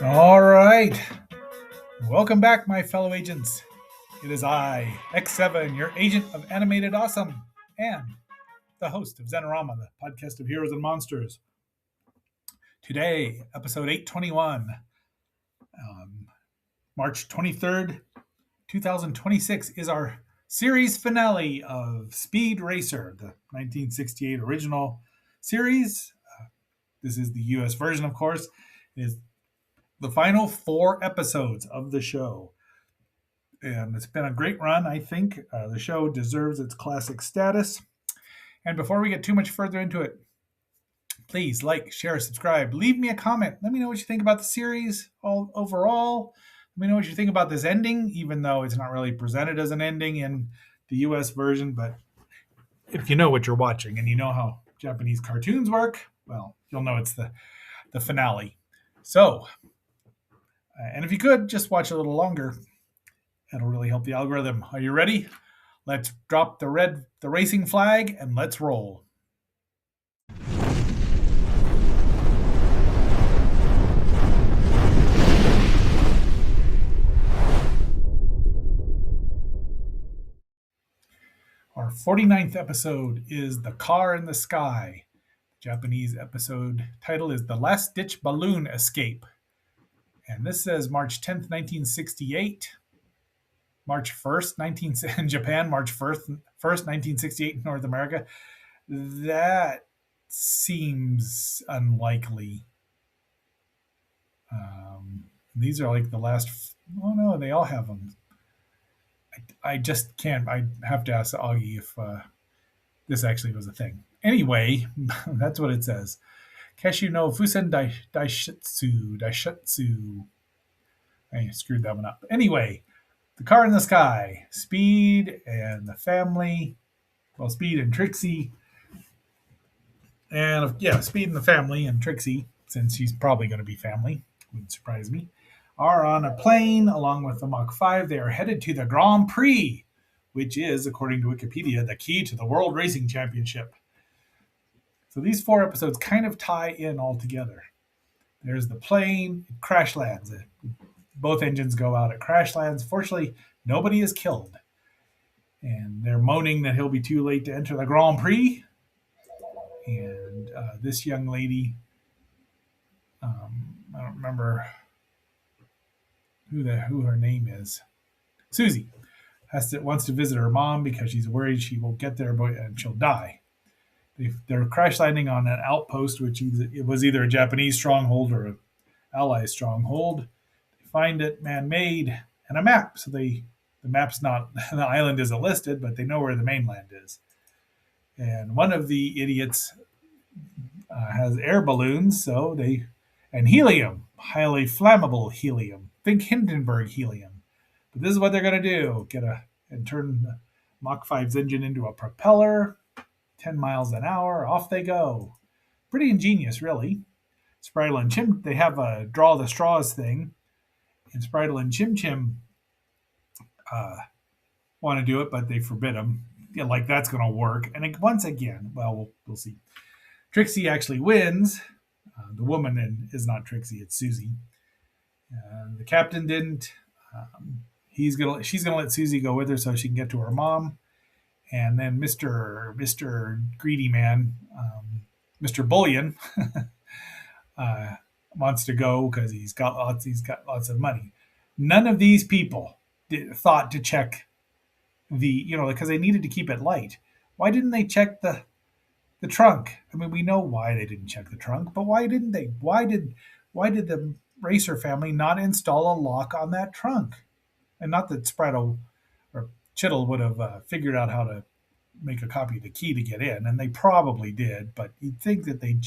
All right. Welcome back, my fellow agents. It is I, X7, your agent of animated awesome, and the host of Zenorama, the podcast of heroes and monsters. Today, episode 821, March 23rd, 2026, is our series finale of Speed Racer, the 1968 original series. This is the US version, of course. It is the final 4 episodes of the show. And it's been a great run, I think. The show deserves its classic status. And before we get too much further into it, please like, share, subscribe. Leave me a comment. Let me know what you think about the series overall. Let me know what you think about this ending, even though it's not really presented as an ending in the US version. But if you know what you're watching and you know how Japanese cartoons work, well, you'll know it's the finale. So, and if you could, just watch a little longer. That'll really help the algorithm. Are you ready? Let's drop the racing flag, and let's roll. Our 49th episode is The Car in the Sky. Japanese episode title is The Last Ditch Balloon Escape. And this says March 10th, 1968. March 1st, in Japan, March 1st, 1968 in North America. That seems unlikely. These are like the last. Oh no, they all have them. I just can't. I have to ask Augie if this actually was a thing. Anyway, that's what it says. Keshu no Fusen Daishutsu. I screwed that one up. Anyway, The Car in the Sky, Speed and the family. Well, Speed and Trixie. And yeah, Speed and the family and Trixie, since she's probably going to be family, wouldn't surprise me, are on a plane along with the Mach 5. They are headed to the Grand Prix, which is, according to Wikipedia, the key to the World Racing Championship. So these 4 episodes kind of tie in all together. There's the plane, it crash lands. Both engines go out, it crash lands. Fortunately, nobody is killed. And they're moaning that he'll be too late to enter the Grand Prix. And this young lady, I don't remember who her name is. Susie wants to visit her mom because she's worried she won't get there and she'll die. They're crash landing on an outpost, which it was either a Japanese stronghold or an Allied stronghold. They find it man-made and a map. So the map's not, the island isn't listed, but they know where the mainland is. And one of the idiots has air balloons, and helium, highly flammable helium. Think Hindenburg helium. But this is what they're going to do: and turn the Mach 5's engine into a propeller. 10 miles an hour, off they go. Pretty ingenious, really. Spritle and Chim, they have a draw the straws thing, and Spritle and Chim Chim want to do it, but they forbid them. Yeah, like that's going to work. And once again, well, we'll see. Trixie actually wins. The woman is not Trixie; it's Susie. The captain didn't. She's gonna let Susie go with her so she can get to her mom. And then Mr. Greedy Man, Mr. Bullion, wants to go because he's got lots of money. None of these people thought to check because they needed to keep it light. Why didn't they check the trunk? I mean, we know why they didn't check the trunk, but why didn't they? Why did the Racer family not install a lock on that trunk? And not that Spredo or Chittle would have figured out how to make a copy of the key to get in, and they probably did, but you'd think that they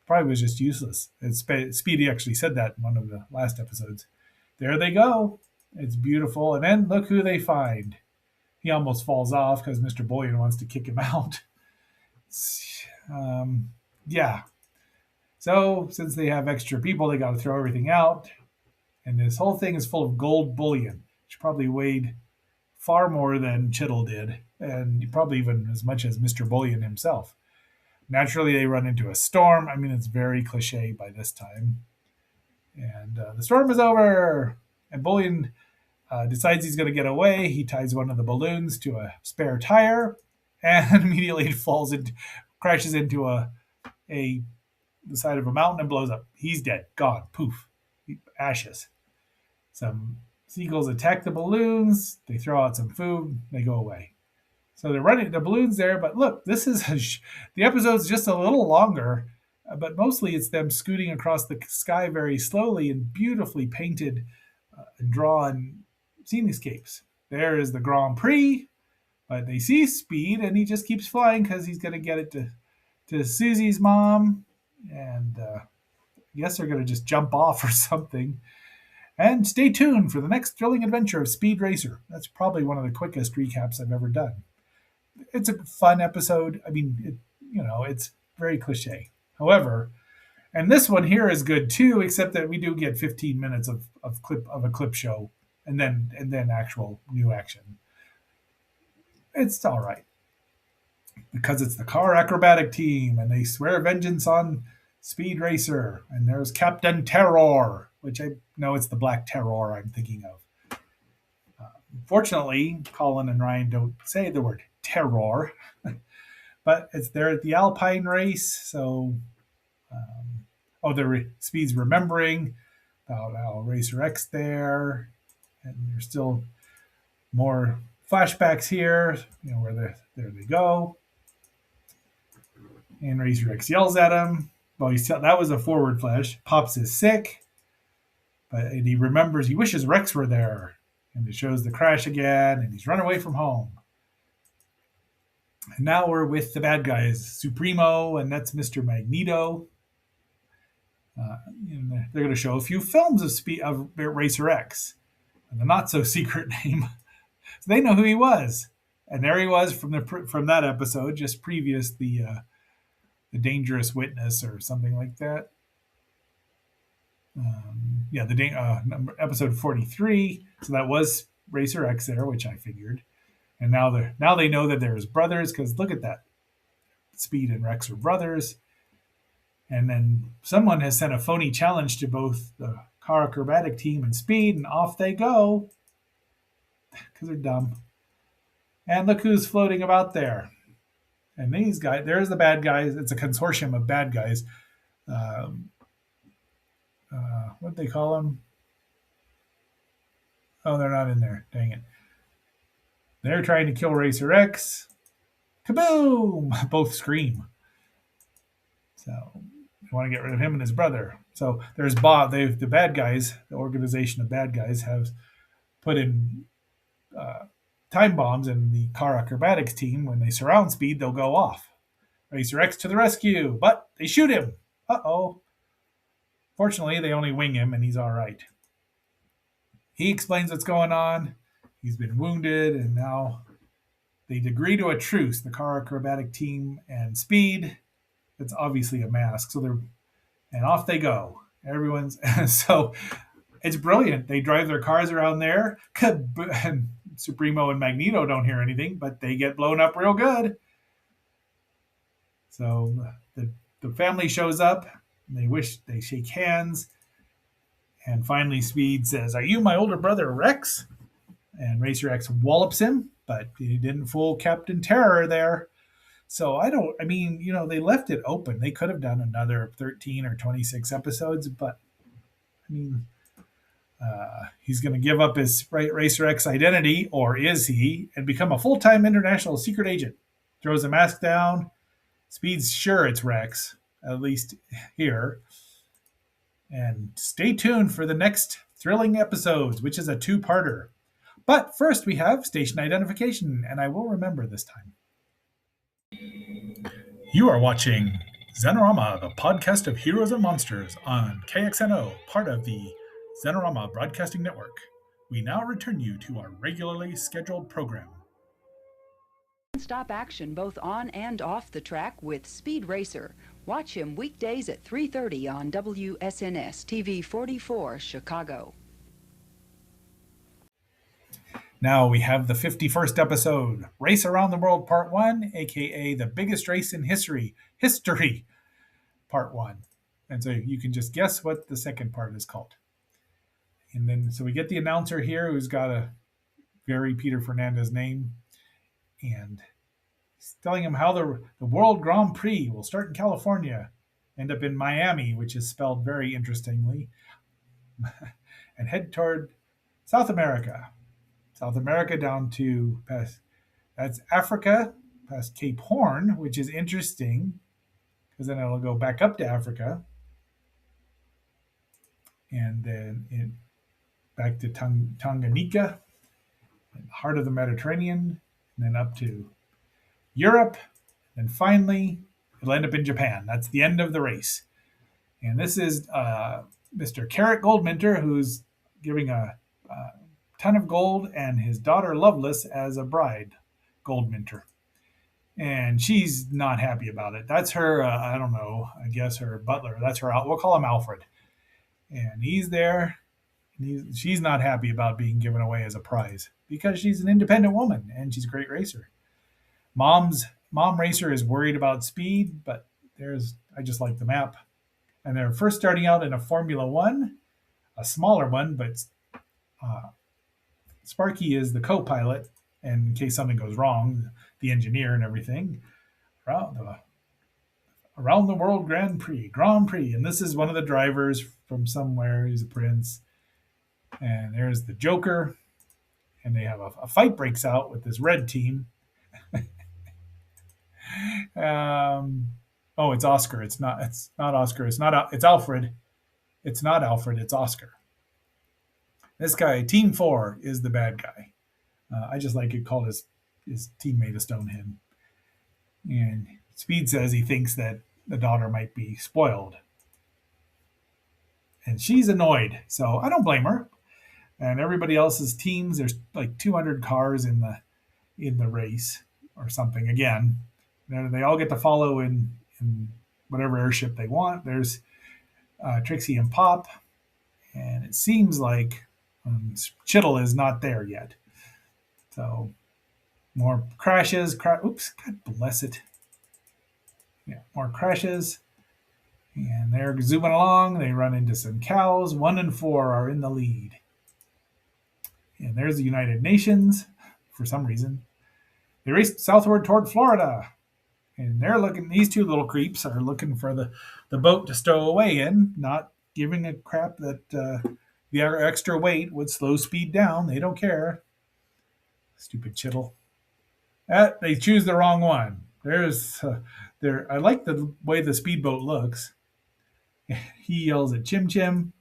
probably was just useless. And Speedy actually said that in one of the last episodes. There they go. It's beautiful. And then look who they find. He almost falls off because Mr. Bullion wants to kick him out. Yeah. So since they have extra people, they got to throw everything out. And this whole thing is full of gold bullion, which probably weighed far more than Chittle did, and probably even as much as Mr. Bullion himself. Naturally, they run into a storm. I mean, it's very cliche by this time. And the storm is over. And Bullion decides he's going to get away. He ties one of the balloons to a spare tire, and immediately crashes into a the side of a mountain and blows up. He's dead, gone, poof, ashes. Some seagulls attack the balloons. They throw out some food. They go away. So they're running the balloons there, but look, this is the episode's just a little longer, but mostly it's them scooting across the sky very slowly and beautifully painted and drawn scenescapes. There is the Grand Prix, but they see Speed and he just keeps flying because he's going to get it to Susie's mom, and I guess they're going to just jump off or something. And stay tuned for the next thrilling adventure of Speed Racer. That's probably one of the quickest recaps I've ever done. It's a fun episode. I mean, it's very cliche. However, and this one here is good too, except that we do get 15 minutes of a clip show and then actual new action. It's all right because it's the car acrobatic team and they swear vengeance on Speed Racer. And there's Captain Terror, which I know it's the Black Terror I'm thinking of. Fortunately, Colin and Ryan don't say the word terror, but they're at the Alpine race. So, Speed's remembering about how Racer X there, and there's still more flashbacks here. Where there they go, and Racer X yells at him. Well, that was a forward flash. Pops is sick, but he remembers. He wishes Rex were there, and it shows the crash again, and he's run away from home. And now we're with the bad guys, Supremo, and that's Mr. Magneto. And they're going to show a few films of Racer X, and the not so secret name, so they know who he was. And there he was from that episode, just previous the Dangerous Witness or something like that. Episode 43. So that was Racer X there, which I figured. And now they know that they're his brothers, because look at that. Speed and Rex are brothers. And then someone has sent a phony challenge to both the car acrobatic team and Speed, and off they go. Because they're dumb. And look who's floating about there. And these guys, there's the bad guys. It's a consortium of bad guys. What do they call them? Oh, they're not in there. Dang it. They're trying to kill Racer X. Kaboom! Both scream. So they want to get rid of him and his brother. So there's Bob. The bad guys, the organization of bad guys, have put in time bombs in the car acrobatics team. When they surround Speed, they'll go off. Racer X to the rescue, but they shoot him. Uh-oh. Fortunately, they only wing him, and he's all right. He explains what's going on. He's been wounded, and now they agree to a truce, the car acrobatic team and Speed. It's obviously a mask, and off they go. Everyone's so it's brilliant. They drive their cars around there, and Supremo and Magneto don't hear anything, but they get blown up real good. So the family shows up. They shake hands, and finally Speed says, "Are you my older brother Rex?" And Racer X wallops him, but he didn't fool Captain Terror there. So they left it open. They could have done another 13 or 26 episodes, but he's going to give up his Racer X identity, or is he, and become a full-time international secret agent. Throws a mask down. Speed's sure it's Rex, at least here. And stay tuned for the next thrilling episodes, which is a two-parter. But first we have station identification, and I will remember this time. You are watching Xenorama, the podcast of heroes and monsters on KXNO, part of the Xenorama Broadcasting Network. We now return you to our regularly scheduled program. Stop action both on and off the track with Speed Racer. Watch him weekdays at 3:30 on WSNS TV 44 Chicago. Now we have the 51st episode, Race Around the World Part 1, aka the biggest race in history, Part 1. And so you can just guess what the second part is called. And then, so we get the announcer here who's got a very Peter Fernandez name. And he's telling him how the World Grand Prix will start in California, end up in Miami, which is spelled very interestingly, and head toward South America. South America down to past, that's Africa, past Cape Horn, which is interesting because then it'll go back up to Africa and then back to Tanganyika, heart of the Mediterranean, and then up to Europe, and finally it'll end up in Japan. That's the end of the race. And this is Mr. Carrot Goldminter, who's giving a ton of gold, and his daughter Loveless as a bride, Goldminter. And she's not happy about it. That's her, I don't know, I guess her butler. That's her, we'll call him Alfred. And he's there. And she's not happy about being given away as a prize because she's an independent woman and she's a great racer. Mom racer is worried about speed, but I just like the map. And they're first starting out in a Formula One, a smaller one, but Sparky is the co-pilot, and in case something goes wrong, the engineer and everything. Around the World Grand Prix, and this is one of the drivers from somewhere. He's a prince, and there's the Joker, and they have a fight breaks out with this red team. Oh, it's Oscar. It's not Oscar. It's Alfred. It's not Alfred. It's Oscar. This guy, Team 4, is the bad guy. I just like it called his teammate a stonehead. And Speed says he thinks that the daughter might be spoiled. And she's annoyed. So I don't blame her. And everybody else's teams, there's like 200 cars in the race or something. Again, they all get to follow in whatever airship they want. There's Trixie and Pop. And it seems like Chittle is not there yet. So more crashes. Oops, God bless it. Yeah, more crashes. And they're zooming along. They run into some cows. 1 and 4 are in the lead. And there's the United Nations for some reason. They race southward toward Florida. And these two little creeps are looking for the boat to stow away in, not giving a crap that the extra weight would slow speed down. They don't care. Stupid Chittle. They choose the wrong one. I like the way the speedboat looks. He yells at Chim Chim,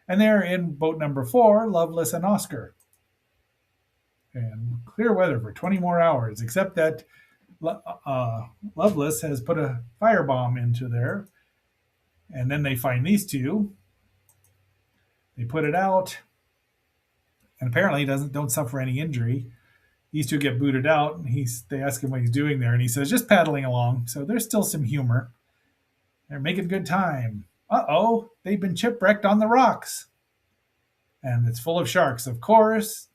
and they're in boat number 4, Loveless and Oscar. And clear weather for 20 more hours, except that Loveless has put a firebomb into there. And then they find these two. They put it out, and apparently don't suffer any injury. These two get booted out, and they ask him what he's doing there, and he says, just paddling along. So there's still some humor. They're making good time. Uh-oh, they've been shipwrecked on the rocks. And it's full of sharks, of course.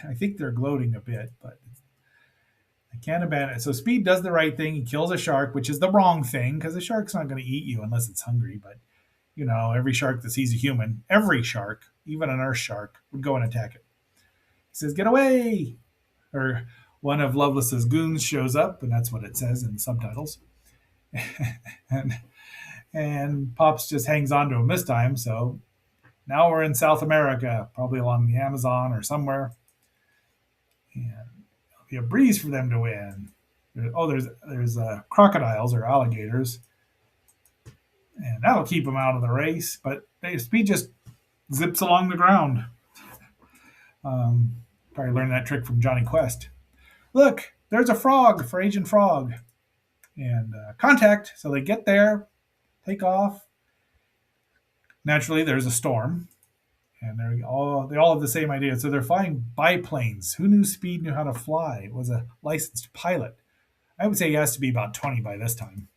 I think they're gloating a bit, but I can't abandon it. So Speed does the right thing. He kills a shark, which is the wrong thing, because a shark's not going to eat you unless it's hungry. But, every shark that sees a human, every shark, even an earth shark, would go and attack it. He says, get away! Or one of Loveless's goons shows up, and that's what it says in the subtitles. and Pops just hangs on to him this time. So now we're in South America, probably along the Amazon or somewhere. And it'll be a breeze for them to win. There's crocodiles or alligators, and that'll keep them out of the race. But Speed just zips along the ground. Probably learned that trick from Johnny Quest. Look, there's a frog for Agent Frog. And contact. So they get there, take off. Naturally, there's a storm. And they all have the same idea. So they're flying biplanes. Who knew Speed knew how to fly? Was a licensed pilot. I would say he has to be about 20 by this time.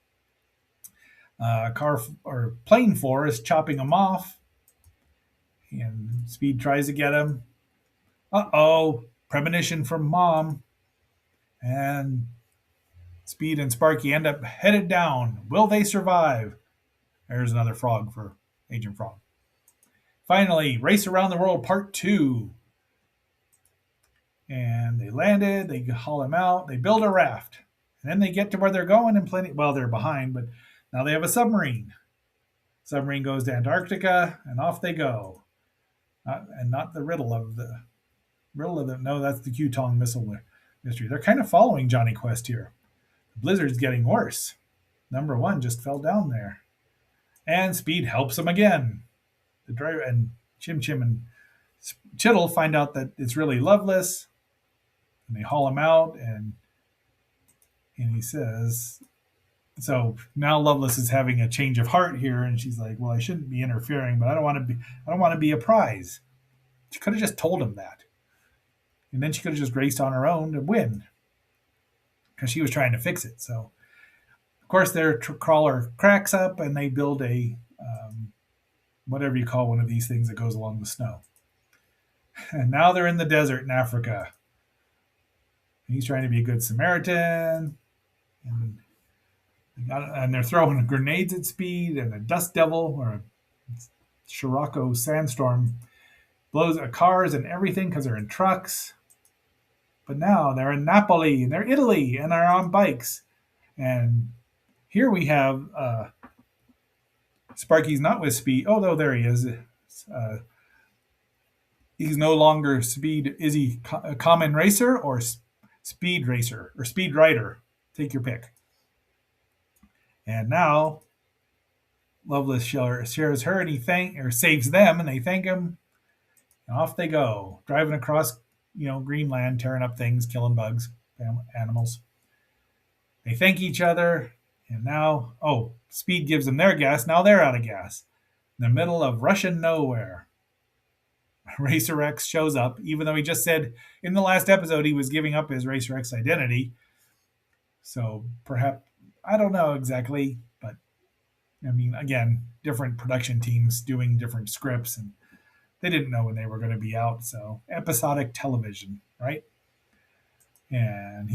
Plane 4 is chopping him off. And Speed tries to get him. Uh-oh, premonition from Mom. And Speed and Sparky end up headed down. Will they survive? There's another frog for Agent Frog. Finally, Race Around the World Part 2. And they landed, they haul him out, they build a raft. And then they get to where they're going and plenty, well, they're behind, but now they have a submarine. Submarine goes to Antarctica and off they go. Not the riddle of the, no, that's the Q-Tong missile mystery. They're kind of following Johnny Quest here. The blizzard's getting worse. Number one just fell down there. And Speed helps him again. The driver and Chim Chim and Chittle find out that it's really Loveless, and they haul him out, and he says, so now Loveless is having a change of heart here, and she's like, well, I shouldn't be interfering, but I don't want to be a prize. She could have just told him that, and then she could have just raced on her own to win, because she was trying to fix it. So of course their crawler cracks up, and they build a whatever you call one of these things that goes along the snow. And now they're in the desert in Africa. He's trying to be a good Samaritan, and they're throwing grenades at Speed, and a dust devil or a Scirocco sandstorm blows cars and everything because they're in trucks. But now they're in Napoli, and they're Italy, and they're on bikes. And here we have Sparky's not with Speed. Oh, no, there he is. He's no longer Speed. Is he a common racer or Speed racer or Speed rider? Take your pick. And now Loveless shares her, and he saves them, and they thank him. And off they go, driving across, Greenland, tearing up things, killing bugs, animals. They thank each other, and now, Speed gives them their gas. Now they're out of gas. In the middle of Russian nowhere, Racer X shows up, even though he just said in the last episode he was giving up his Racer X identity. So perhaps, I don't know exactly, but I mean, again, different production teams doing different scripts, and they didn't know when they were going to be out. So episodic television, right? And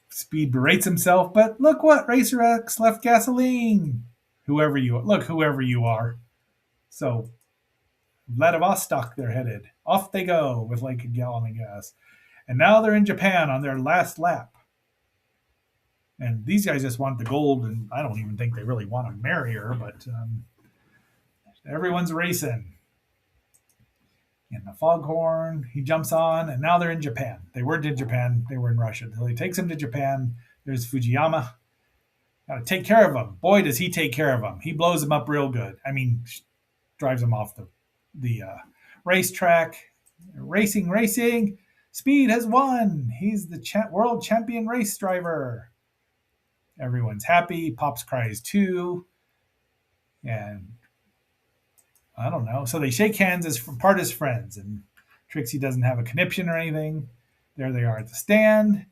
Speed berates himself, but look what, Racer X left gasoline. Whoever you are. So Vladivostok they're headed. Off they go with like a gallon of gas. And now they're in Japan on their last lap. And these guys just want the gold, and I don't even think they really want to marry her, but everyone's racing. And the foghorn, he jumps on, and now they're in Japan. They weren't in Japan, they were in Russia. So he takes him to Japan. There's Fujiyama. Got to take care of him. Boy, does he take care of him. He blows him up real good. I mean, drives him off the racetrack. Racing. Speed has won. He's the world champion race driver. Everyone's happy. Pops cries too. And I don't know. So they shake hands as friends, and Trixie doesn't have a conniption or anything. There they are at the stand.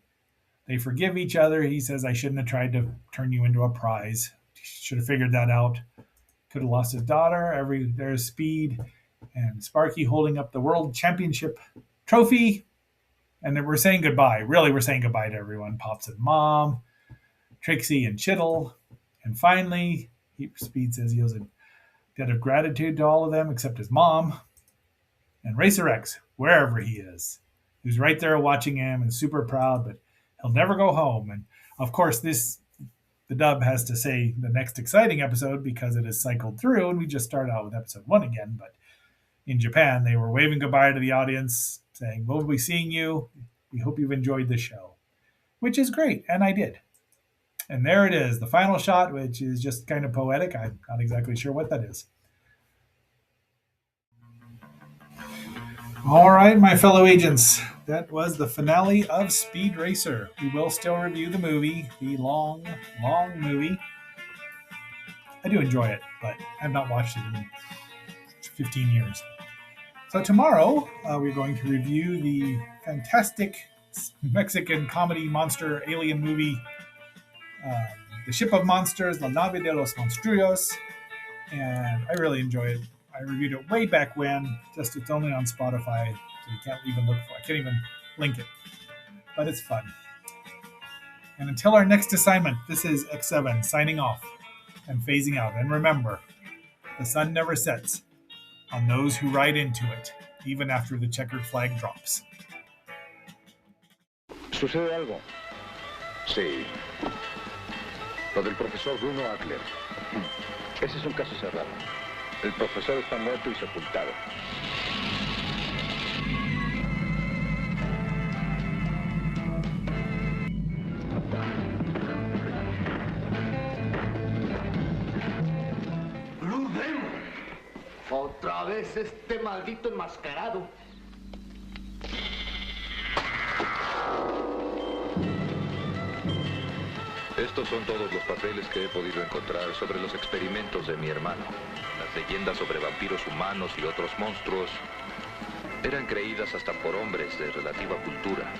They forgive each other. He says, I shouldn't have tried to turn you into a prize. Should have figured that out. Could have lost his daughter. There's Speed and Sparky holding up the world championship trophy. And then we're saying goodbye. Really, we're saying goodbye to everyone. Pops and Mom, Trixie and Chittle. And finally, Speed says he owes a debt of gratitude to all of them except his mom. And Racer X, wherever he is, who's right there watching him and super proud, but he'll never go home. And of course, the dub has to say the next exciting episode because it is cycled through, and we just start out with episode 1 again. But in Japan, they were waving goodbye to the audience, saying, we'll be seeing you. We hope you've enjoyed the show, which is great. And I did. And there it is, the final shot, which is just kind of poetic. I'm not exactly sure what that is. All right, my fellow agents, that was the finale of Speed Racer. We will still review the movie, the long movie. I do enjoy it, but I've not watched it in 15 years. So tomorrow, we're going to review the fantastic Mexican comedy monster alien movie, The Ship of Monsters, La Nave de los Monstruos, and I really enjoy it. I reviewed it way back when, just it's only on Spotify, so you can't even look for it. I can't even link it, but it's fun. And until our next assignment, this is X7 signing off and phasing out. And remember, The sun never sets on those who ride into it, even after the checkered flag drops. ¿Sucede algo? Sí. Lo del profesor Bruno Adler. Ese es un caso cerrado. El profesor está muerto y sepultado. Blue Demon. Otra vez este maldito enmascarado. Estos son todos los papeles que he podido encontrar sobre los experimentos de mi hermano. Las leyendas sobre vampiros humanos y otros monstruos eran creídas hasta por hombres de relativa cultura.